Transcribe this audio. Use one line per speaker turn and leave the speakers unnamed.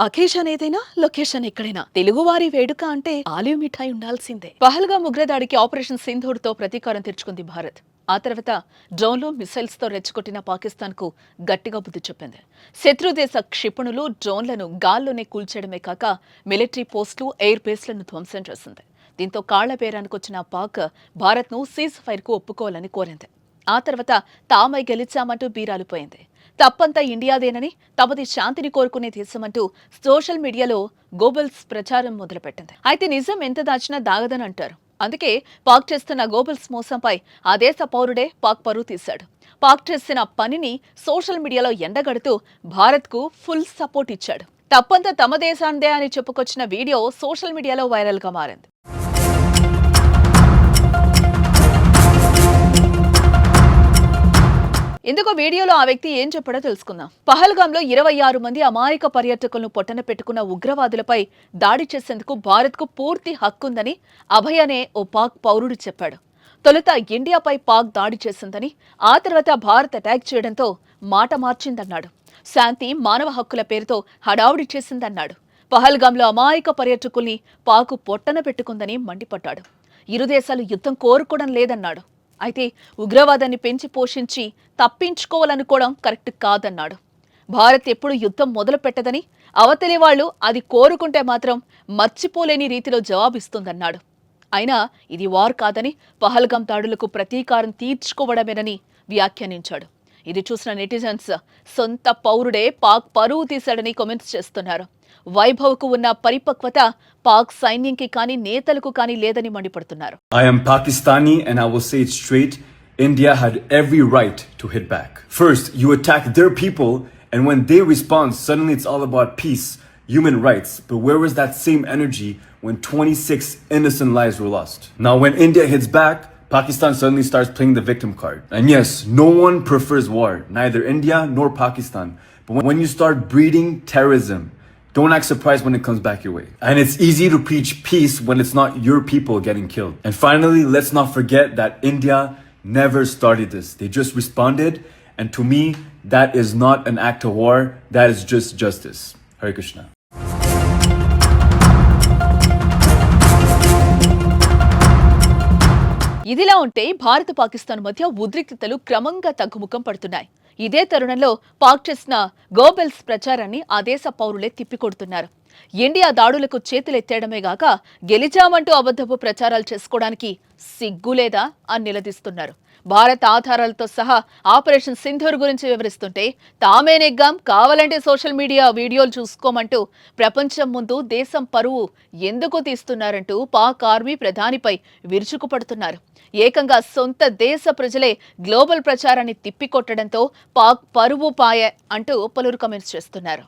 Occasion ఏదైనా location ఎక్కడైనా తెలుగువారి వేడుక అంటే ఆలివ్ మిఠాయి ఉండాల్సిందే. పహల్గామ్ ఉగ్రదాడికి ఆపరేషన్ సింధూర్ తో ప్రతీకారం తీర్చుకుంది భారత్. ఆ తర్వాత డ్రోన్లు మిసైల్స్ తో రెచ్చగొట్టిన పాకిస్తాన్ కు గట్టిగా బుద్ధి చెప్పింది. శత్రుదేశ క్షిపణులు డ్రోన్లను గాల్లోనే కూల్చేయడమే కాక మిలిటరీ పోస్టులు, ఎయిర్ బేస్లను ధ్వంసం చేసింది. దీంతో కాళ్ల బేరానికి వచ్చిన పాక్ భారత్ ను సీజ్ ఫైర్ కు ఒప్పుకోవాలని కోరింది. ఆ తర్వాత తామై గెలిచామంటూ బీరాలిపోయింది. తప్పంతా ఇండియాదేనని, తమది శాంతిని కోరుకునే దేశమంటూ సోషల్ మీడియాలో గోబల్స్ ప్రచారం మొదలుపెట్టింది. అయితే నిజం ఎంత దాచినా దాగదని అంటారు. అందుకే పాక్ చేస్తున్న గోబల్స్ మోసంపై ఆ దేశ పౌరుడే పాక్ పరువు తీశాడు. పాక్ చేసిన పనిని సోషల్ మీడియాలో ఎండగడుతూ భారత్కు ఫుల్ సపోర్ట్ ఇచ్చాడు. తప్పంతా తమ దేశాందే అని చెప్పుకొచ్చిన వీడియో సోషల్ మీడియాలో వైరల్ గా మారింది. ఇందుకు వీడియోలో ఆ వ్యక్తి ఏం చెప్పాడో తెలుసుకుందాం. పహల్గామ్లో 26 మంది అమాయక పర్యాటకులను పొట్టన పెట్టుకున్న ఉగ్రవాదులపై దాడి చేసేందుకు భారత్కు పూర్తి హక్కుందని అభయ్ అనే ఓ పాక్ పౌరుడు చెప్పాడు. తొలుత ఇండియాపై పాక్ దాడి చేసిందని, ఆ తర్వాత భారత్ అటాక్ చేయడంతో మాట మార్చిందన్నాడు. శాంతి, మానవ హక్కుల పేరుతో హడావుడి చేసిందన్నాడు. పహల్గామ్లో అమాయక పర్యాటకుల్ని పాక్ పొట్టన పెట్టుకుందని మండిపడ్డాడు. ఇరు దేశాలు యుద్ధం కోరుకోవడం లేదన్నాడు. అయితే ఉగ్రవాదాన్ని పెంచి పోషించి తప్పించుకోవాలనుకోవడం కరెక్ట్ కాదన్నాడు. భారత్ ఎప్పుడు యుద్ధం మొదలు పెట్టదని, అవతలి వాళ్లు అది కోరుకుంటే మాత్రం మర్చిపోలేని రీతిలో జవాబిస్తుందన్నాడు. అయినా ఇది వార్ కాదని, పహల్గామ్ దాడులకు ప్రతీకారం తీర్చుకోవడమేనని వ్యాఖ్యానించాడు. ఇది చూసిన నెటిజన్స్ సొంత పౌరుడే పాక్ పరువు తీశాడని కామెంట్స్ చేస్తున్నారు. వైభవ్కు ఉన్న పరిపక్వత పాక్ సైన్యంకి కానీ నేతలకు కానీ లేదని మండిపడుతున్నారు.
I am Pakistani and I will say it straight. India had every right to hit back. First, you attack their people, and when they respond, suddenly it's all about peace, human rights. But where was that same energy when 26 innocent lives were lost? Now, when India hits back, Pakistan suddenly starts playing the victim card. And yes, no one prefers war, neither India nor Pakistan. But when you start breeding terrorism, don't act surprised when it comes back your way. And it's easy to preach peace when it's not your people getting killed. And finally, let's not forget that India never started this. They just responded. And to me, that is not an act of war. That is just justice. Hare Krishna.
ఇదిలా ఉంటే భారత్, పాకిస్తాన్ మధ్య ఉద్రిక్తతలు క్రమంగా తగ్గుముఖం పడుతున్నాయి. ఇదే తరుణంలో పాక్ చేసిన గోబెల్స్ ప్రచారాన్ని ఆ దేశ పౌరులే తిప్పికొడుతున్నారు. ఇండియా దాడులకు చేతులెత్తేయడమే గాక గెలిచామంటూ అబద్ధపు ప్రచారాలు చేసుకోవడానికి సిగ్గులేదా అని నిలదీస్తున్నారు. భారత్ ఆధారాలతో సహా ఆపరేషన్ సింధూర్ గురించి వివరిస్తుంటే తామే నెగ్గాం, కావాలంటే సోషల్ మీడియా వీడియోలు చూసుకోమంటూ ప్రపంచం ముందు దేశం పరువు ఎందుకు తీస్తున్నారంటూ పాక్ ఆర్మీ ప్రధానిపై విరుచుకుపడుతున్నారు. ఏకంగా సొంత దేశ ప్రజలే గ్లోబల్ ప్రచారాన్ని తిప్పికొట్టడంతో పాక్ పరువు పాయ అంటూ పలువురు కామెంట్స్ చేస్తున్నారు.